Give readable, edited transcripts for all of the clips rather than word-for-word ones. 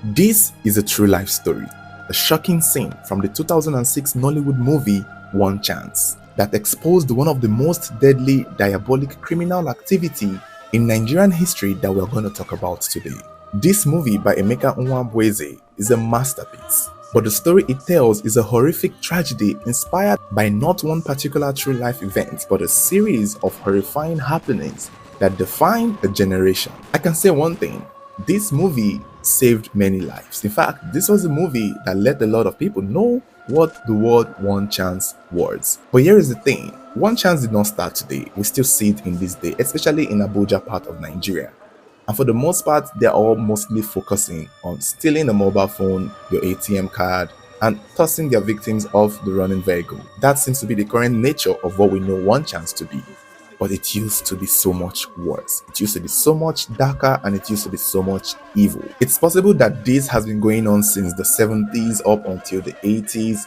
This is a true life story, a shocking scene from the 2006 Nollywood movie One Chance that exposed one of the most deadly diabolic criminal activity in Nigerian history that we're going to talk about today. This movie by Emeka Nwabweze is a masterpiece, but the story it tells is a horrific tragedy inspired by not one particular true life event, but a series of horrifying happenings that defined a generation. I can say one thing, this movie saved many lives. In fact, this was a movie that let a lot of people know what the word one chance was. But here is the thing, one chance did not start today. We still see it in this day, especially in Abuja part of Nigeria. And for the most part, they're all mostly focusing on stealing a mobile phone, your ATM card, and tossing their victims off the running vehicle. That seems to be the current nature of what we know one chance to be. But it used to be so much worse. It used to be so much darker, and it used to be so much evil. It's possible that this has been going on since the 70s up until the 80s.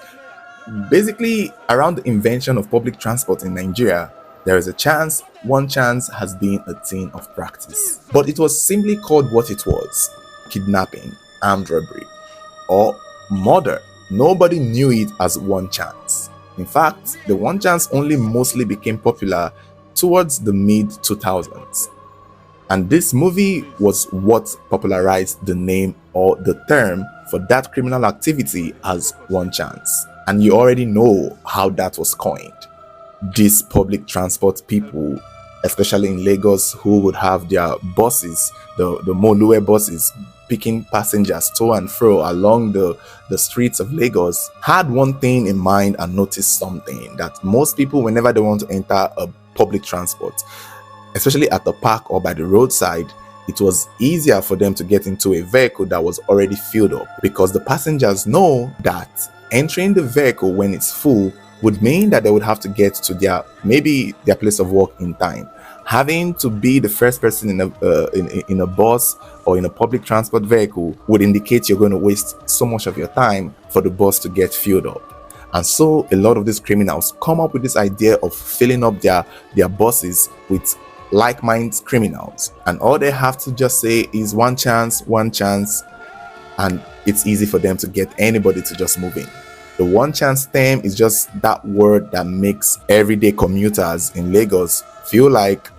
Basically, around the invention of public transport in Nigeria, there is a chance one chance has been a thing of practice. But it was simply called what it was: kidnapping, armed robbery, or murder. Nobody knew it as one chance. In fact, the one chance only mostly became popular towards the mid-2000s. And this movie was what popularized the name or the term for that criminal activity as one chance. And you already know how that was coined. These public transport people, especially in Lagos, who would have their buses, the Molue buses, picking passengers to and fro along the streets of Lagos, had one thing in mind and noticed something, that most people, whenever they want to enter a public transport, especially at the park or by the roadside, it was easier for them to get into a vehicle that was already filled up, because the passengers know that entering the vehicle when it's full would mean that they would have to get to their place of work in time. Having to be the first person in a bus or in a public transport vehicle would indicate you're going to waste so much of your time for the bus to get filled up. And so a lot of these criminals come up with this idea of filling up their buses with like-minded criminals, and all they have to just say is one chance, and it's easy for them to get anybody to just move in. The one chance term is just that word that makes everyday commuters in Lagos feel like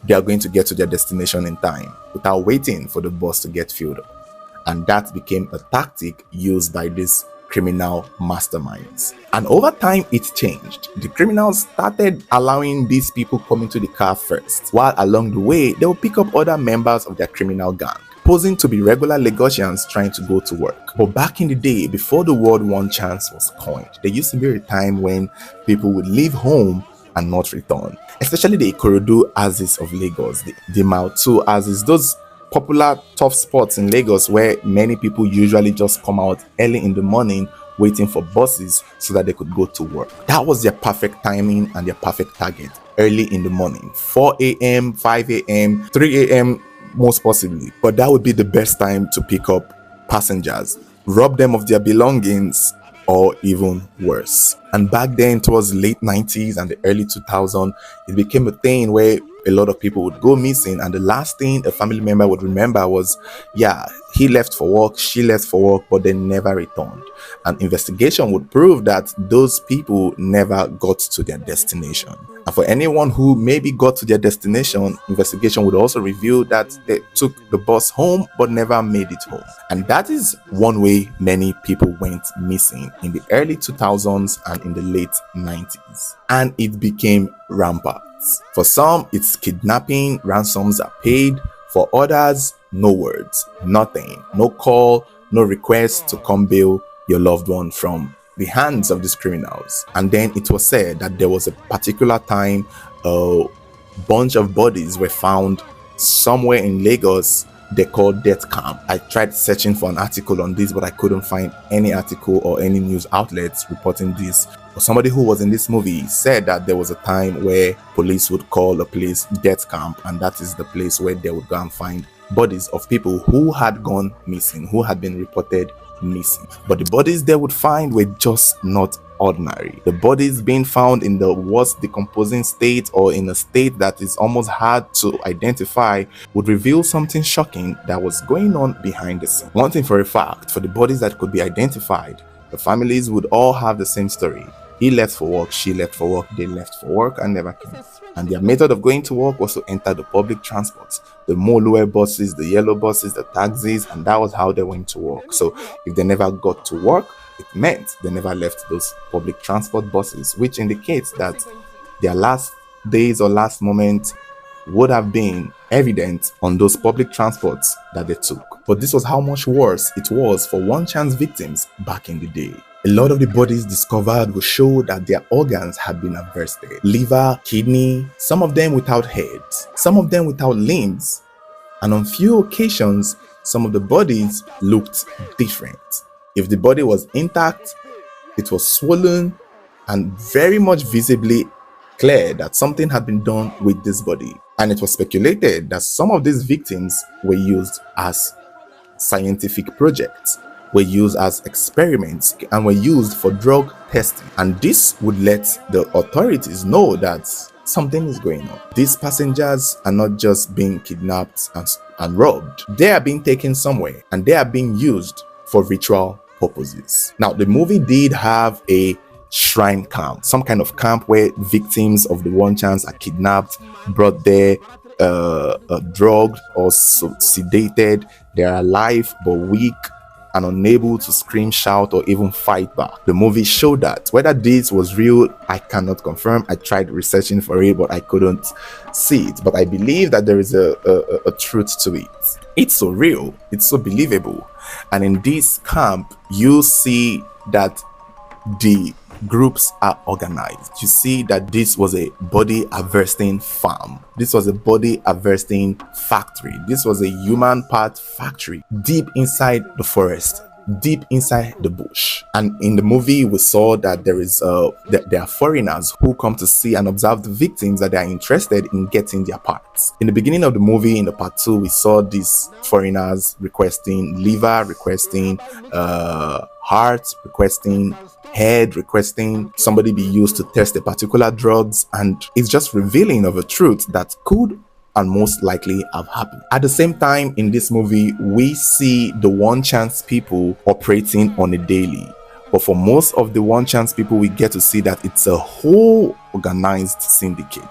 they are going to get to their destination in time without waiting for the bus to get filled up. And that became a tactic used by these criminal masterminds. And over time, it changed. The criminals started allowing these people come into the car first, while along the way, they will pick up other members of their criminal gang, posing to be regular Lagosians trying to go to work. But back in the day, before the word one chance was coined, there used to be a time when people would leave home and not return. Especially the Ikorodu Axis of Lagos, the Mile 2 Axis, those popular tough spots in Lagos where many people usually just come out early in the morning waiting for buses so that they could go to work. That was their perfect timing and their perfect target. Early in the morning, 4 a.m., 5 a.m., 3 a.m., most possibly. But that would be the best time to pick up passengers, rob them of their belongings, or even worse. And back then, towards the late 90s and the early 2000s, it became a thing where a lot of people would go missing, and the last thing a family member would remember was, yeah, he left for work, she left for work, but they never returned. An investigation would prove that those people never got to their destination. And for anyone who maybe got to their destination, investigation would also reveal that they took the bus home but never made it home. And that is one way many people went missing in the early 2000s and in the late 90s. And it became rampant. For some, it's kidnapping, ransoms are paid. For others, no words, nothing, no call, no request to come bail your loved one from the hands of these criminals. And then it was said that there was a particular time a bunch of bodies were found somewhere in Lagos they called death camp. I tried searching for an article on this, but I couldn't find any article or any news outlets reporting this. But somebody who was in this movie said that there was a time where police would call a place death camp, and that is the place where they would go and find bodies of people who had gone missing, who had been reported missing. But the bodies they would find were just not ordinary. The bodies being found in the worst decomposing state or in a state that is almost hard to identify would reveal something shocking that was going on behind the scene. One thing for a fact, for the bodies that could be identified, the families would all have the same story. He left for work, she left for work, they left for work and never came. And their method of going to work was to enter the public transport, the Moluwe buses, the yellow buses, the taxis, and that was how they went to work. So if they never got to work, it meant they never left those public transport buses, which indicates that their last days or last moments would have been evident on those public transports that they took. But this was how much worse it was for one chance victims back in the day. A lot of the bodies discovered will show that their organs had been harvested. Liver, kidney, some of them without heads, some of them without limbs. And on few occasions, some of the bodies looked different. If the body was intact, it was swollen and very much visibly clear that something had been done with this body. And it was speculated that some of these victims were used as scientific projects, were used as experiments, and were used for drug testing. And this would let the authorities know that something is going on. These passengers are not just being kidnapped and robbed. They are being taken somewhere and they are being used for ritual purposes. Now, the movie did have a shrine camp, some kind of camp where victims of the one chance are kidnapped, brought there, drugged or sedated. They are alive but weak and unable to scream, shout, or even fight back. The movie showed that. Whether this was real, I cannot confirm. I tried researching for it, but I couldn't see it. But I believe that there is a truth to it. It's so real, it's so believable. And in this camp, you see that the groups are organized. You see that this was a body harvesting farm. This was a body harvesting factory. This was a human part factory deep inside the forest, deep inside the bush. And in the movie, we saw that there are foreigners who come to see and observe the victims, that they are interested in getting their parts. In the beginning of the movie, in the part 2, we saw these foreigners requesting liver, requesting heart, requesting head, requesting somebody be used to test a particular drugs, and it's just revealing of a truth that could and most likely have happened. At the same time, in this movie, we see the one chance people operating on a daily. But for most of the one chance people, we get to see that it's a whole organized syndicate.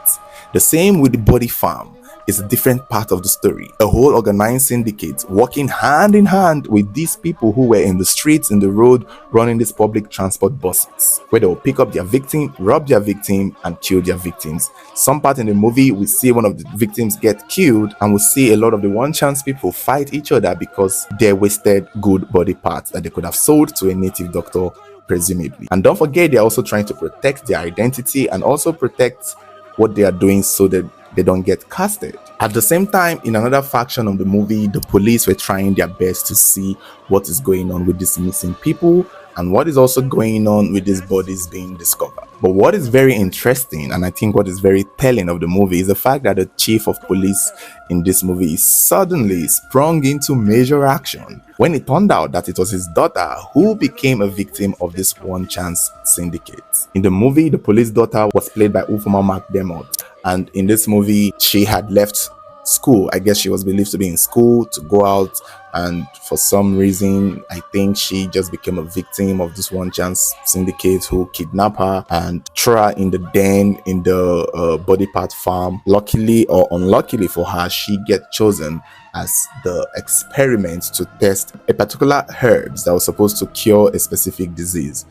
The same with the body farm. It's a different part of the story. A whole organized syndicate working hand in hand with these people who were in the streets, in the road, running these public transport buses, where they will pick up their victim, rob their victim, and kill their victims. Some part in the movie, we see one of the victims get killed, and we see a lot of the one chance people fight each other because they wasted good body parts that they could have sold to a native doctor, presumably. And don't forget, they're also trying to protect their identity and also protect what they are doing so that they don't get casted. At the same time, in another faction of the movie, the police were trying their best to see what is going on with these missing people and what is also going on with these bodies being discovered. But what is very interesting, and I think what is very telling of the movie, is the fact that the chief of police in this movie suddenly sprung into major action when it turned out that it was his daughter who became a victim of this one chance syndicate. In the movie, the police daughter was played by Ufoma McDermott, and in this movie, she had left school. I guess she was believed to be in school to go out, and for some reason I think she just became a victim of this one chance syndicate who kidnapped her and threw her in the den in the body part farm. Luckily or unluckily for her, she get chosen as the experiment to test a particular herbs that was supposed to cure a specific disease.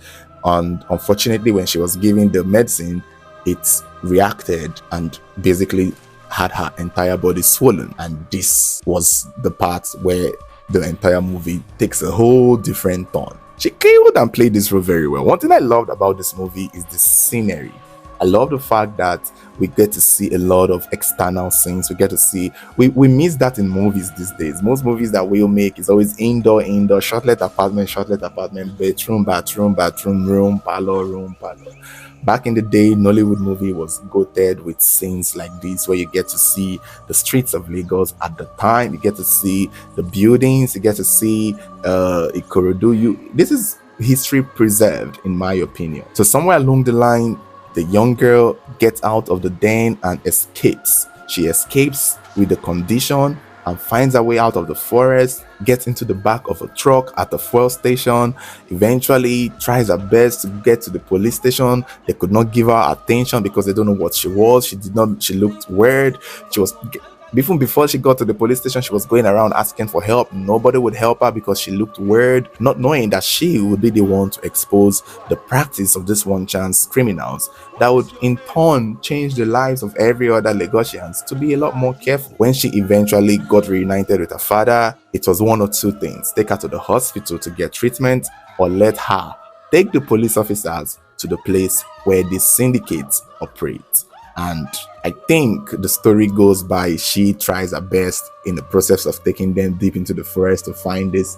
And unfortunately, when she was given the medicine, it reacted and basically had her entire body swollen. And this was the part where the entire movie takes a whole different turn. She killed and played this role very well. One thing I loved about this movie is the scenery. I love the fact that we get to see a lot of external scenes. We get to see, we miss that in movies these days. Most movies that we'll make is always indoor, shortlet apartment, bedroom, room, parlor. Back in the day, Nollywood movie was goated with scenes like this, where you get to see the streets of Lagos at the time. You get to see the buildings. You get to see Ikorodu. This is history preserved, in my opinion. So somewhere along the line, the young girl gets out of the den and escapes. She escapes with the condition and finds her way out of the forest, gets into the back of a truck at the fuel station, eventually tries her best to get to the police station. They could not give her attention because they don't know what she was. She looked weird. She was even before she got to the police station, she was going around asking for help. Nobody would help her because she looked weird, not knowing that she would be the one to expose the practice of this one chance criminals that would in turn change the lives of every other Lagosians to be a lot more careful. When she eventually got reunited with her father, it was one or two things: take her to the hospital to get treatment, or let her take the police officers to the place where the syndicates operate. And I think the story goes by she tries her best in the process of taking them deep into the forest to find this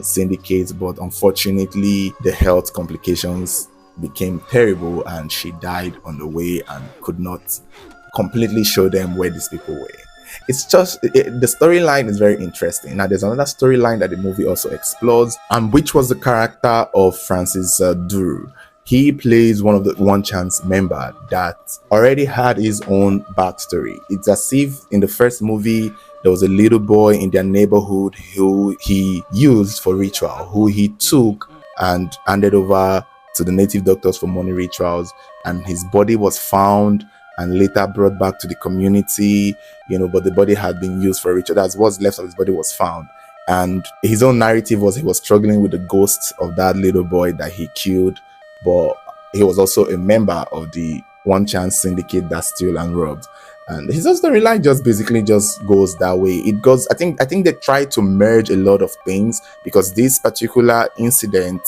syndicate, but unfortunately, the health complications became terrible and she died on the way and could not completely show them where these people were. It's just the storyline is very interesting. Now, there's another storyline that the movie also explores, and which was the character of Francis Duru. He plays one of the One Chance member that already had his own backstory. It's as if in the first movie there was a little boy in their neighborhood who he used for ritual, who he took and handed over to the native doctors for money rituals, and his body was found and later brought back to the community, but the body had been used for ritual. That's what's left of his body was found. And his own narrative was he was struggling with the ghost of that little boy that he killed, but he was also a member of the One Chance Syndicate that stole and robbed. And his storyline just basically just goes that way. It goes. I think they try to merge a lot of things because this particular incident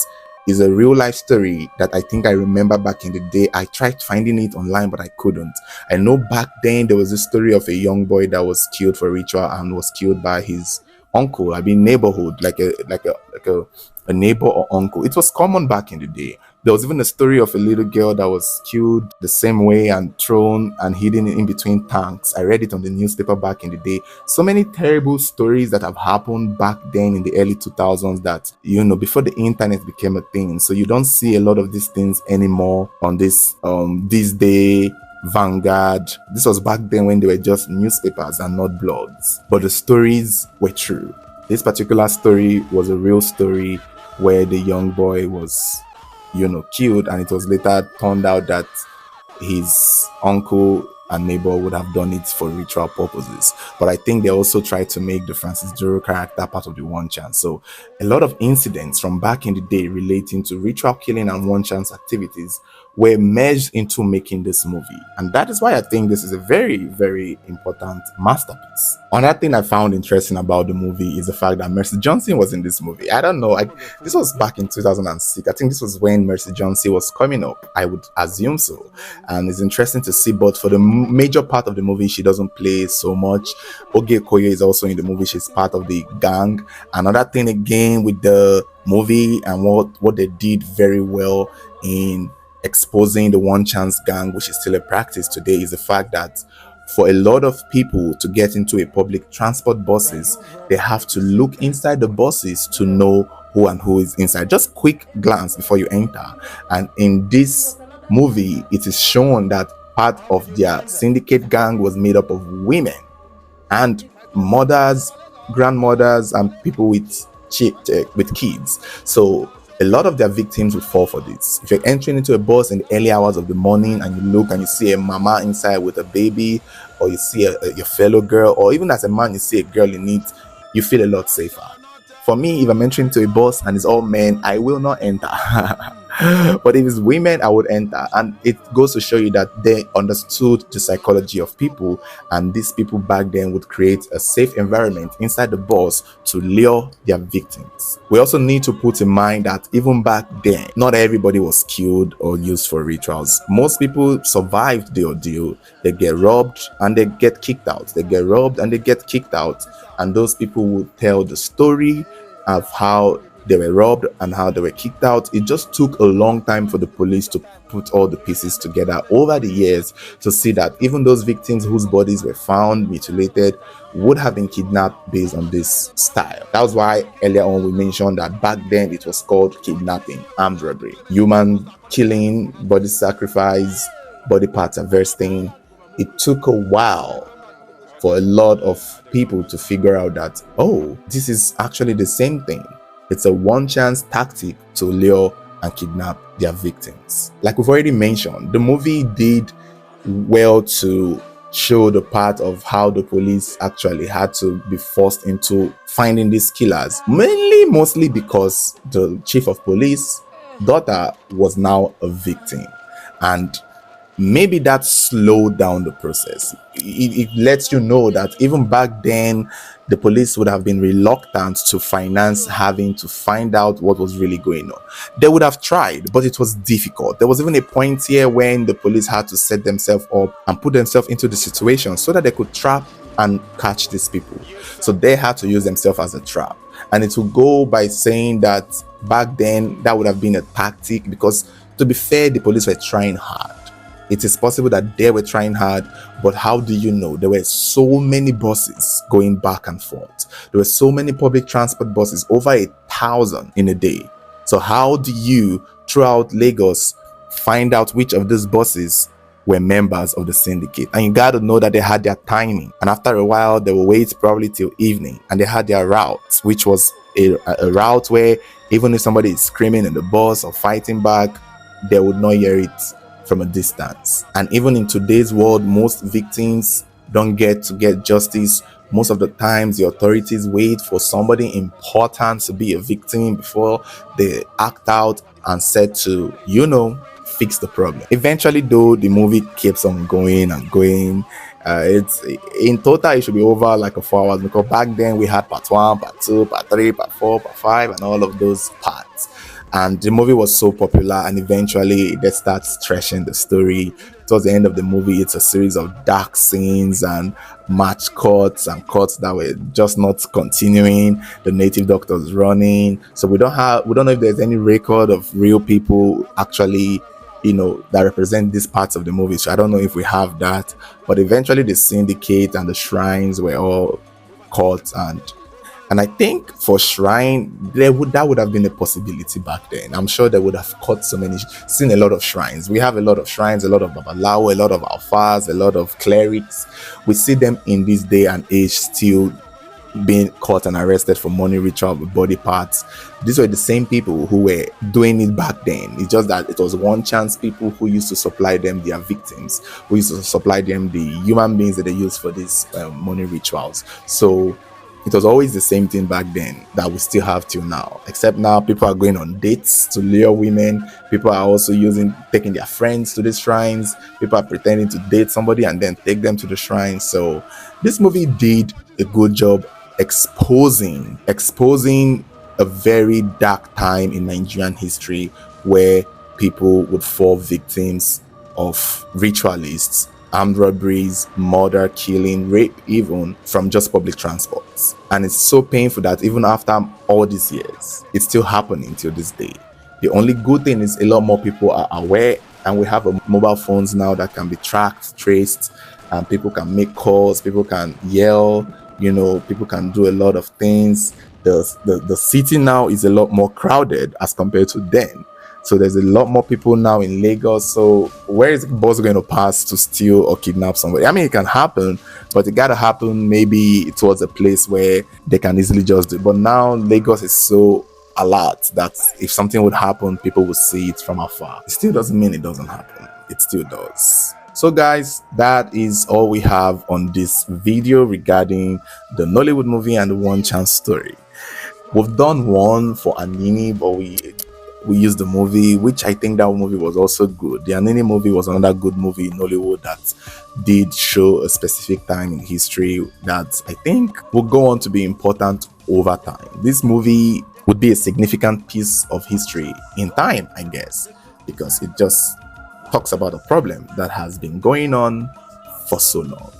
is a real life story that I think I remember back in the day. I tried finding it online, but I couldn't. I know back then there was a story of a young boy that was killed for ritual and was killed by his uncle. I mean, neighborhood, like a neighbor or uncle. It was common back in the day. There was even a story of a little girl that was killed the same way and thrown and hidden in between tanks. I read it on the newspaper back in the day. So many terrible stories that have happened back then in the early 2000s that, before the internet became a thing. So you don't see a lot of these things anymore on this day Vanguard. This was back then when they were just newspapers and not blogs. But the stories were true. This particular story was a real story where the young boy was killed, and it was later turned out that his uncle and neighbor would have done it for ritual purposes. But I think they also tried to make the Francis Duro character part of the One Chance. So a lot of incidents from back in the day relating to ritual killing and One Chance activities were merged into making this movie. And that is why I think this is a very, very important masterpiece. Another thing I found interesting about the movie is the fact that Mercy Johnson was in this movie. I don't know. This was back in 2006. I think this was when Mercy Johnson was coming up. I would assume so. And it's interesting to see, but for the major part of the movie, she doesn't play so much. Oge Koye is also in the movie. She's part of the gang. Another thing again with the movie and what they did very well in exposing the One Chance gang, which is still a practice today, is the fact that for a lot of people to get into a public transport buses, they have to look inside the buses to know who and who is inside. Just quick glance before you enter. And in this movie, it is shown that part of their syndicate gang was made up of women and mothers, grandmothers, and people with kids. So a lot of their victims would fall for this. If you're entering into a bus in the early hours of the morning and you look and you see a mama inside with a baby, or you see your fellow girl, or even as a man you see a girl in it, you feel a lot safer. For me, if I'm entering into a bus and it's all men, I will not enter. But if it's women, I would enter. And it goes to show you that they understood the psychology of people, and these people back then would create a safe environment inside the bus to lure their victims. We also need to put in mind that even back then, not everybody was killed or used for rituals. Most people survived the ordeal. They get robbed and they get kicked out. They get robbed and they get kicked out. And those people would tell the story of how they were robbed and how they were kicked out. It just took a long time for the police to put all the pieces together over the years to see that even those victims whose bodies were found mutilated would have been kidnapped based on this style. That was why earlier on we mentioned that back then it was called kidnapping, armed robbery, human killing, body sacrifice, body parts harvesting. It took a while for a lot of people to figure out that, oh, this is actually the same thing. It's a one chance tactic to lure and kidnap their victims. Like we've already mentioned, the movie did well to show the part of how the police actually had to be forced into finding these killers, mostly because the chief of police daughter was now a victim, and maybe that slowed down the process. It lets you know that even back then the police would have been reluctant to finance having to find out what was really going on. They would have tried, but it was difficult. There was even a point here when the police had to set themselves up and put themselves into the situation so that they could trap and catch these people. So they had to use themselves as a trap. And it will go by saying that back then that would have been a tactic because, to be fair, the police were trying hard. It is possible that they were trying hard, but how do you know? There were so many buses going back and forth. There were so many public transport buses, over 1,000 in a day. So how do you, throughout Lagos, find out which of these buses were members of the syndicate? And you got to know that they had their timing. And after a while, they will wait probably till evening. And they had their route, which was a route where even if somebody is screaming in the bus or fighting back, they would not hear it from a distance. And even in today's world, most victims don't get justice. Most of the times the authorities wait for somebody important to be a victim before they act out and said to, fix the problem. Eventually though, the movie keeps on going and going. It's in total it should be over like 4 hours, because back then we had part 1, part 2, part 3, part 4, part 5 and all of those parts. And the movie was so popular, and eventually they start stretching the story. Towards the end of the movie, it's a series of dark scenes and match cuts and cuts that were just not continuing. The native doctors running. So we don't know if there's any record of real people actually, that represent these parts of the movie. So I don't know if we have that. But eventually the syndicate and the shrines were all caught, and I think for shrine, that would have been a possibility back then. I'm sure they would have seen a lot of shrines. We have a lot of shrines, a lot of babalawo, a lot of alfas, a lot of clerics. We see them in this day and age still being caught and arrested for money ritual with body parts. These were the same people who were doing it back then. It's just that it was one chance people who used to supply them their victims, who used to supply them the human beings that they use for these money rituals. So it was always the same thing back then that we still have till now, except now people are going on dates to lure women. People are also taking their friends to these shrines. People are pretending to date somebody and then take them to the shrine. So this movie did a good job exposing a very dark time in Nigerian history where people would fall victims of ritualists, armed robberies, murder, killing, rape, even from just public transports. And it's so painful that even after all these years, it's still happening till this day. The only good thing is a lot more people are aware, and we have mobile phones now that can be tracked, traced, and people can make calls, people can yell, people can do a lot of things. The city now is a lot more crowded as compared to then. So there's a lot more people now in Lagos. So where is the boss going to pass to steal or kidnap somebody? I mean, it can happen, but it got to happen maybe towards a place where they can easily just do it. But now Lagos is so alert that if something would happen, people will see it from afar. It still doesn't mean it doesn't happen. It still does. So guys, that is all we have on this video regarding the Nollywood movie and the One Chance story. We've done one for Anini, but we used the movie, which I think that movie was also good. The Anini movie was another good movie in Nollywood that did show a specific time in history that I think will go on to be important over time. This movie would be a significant piece of history in time, I guess, because it just talks about a problem that has been going on for so long.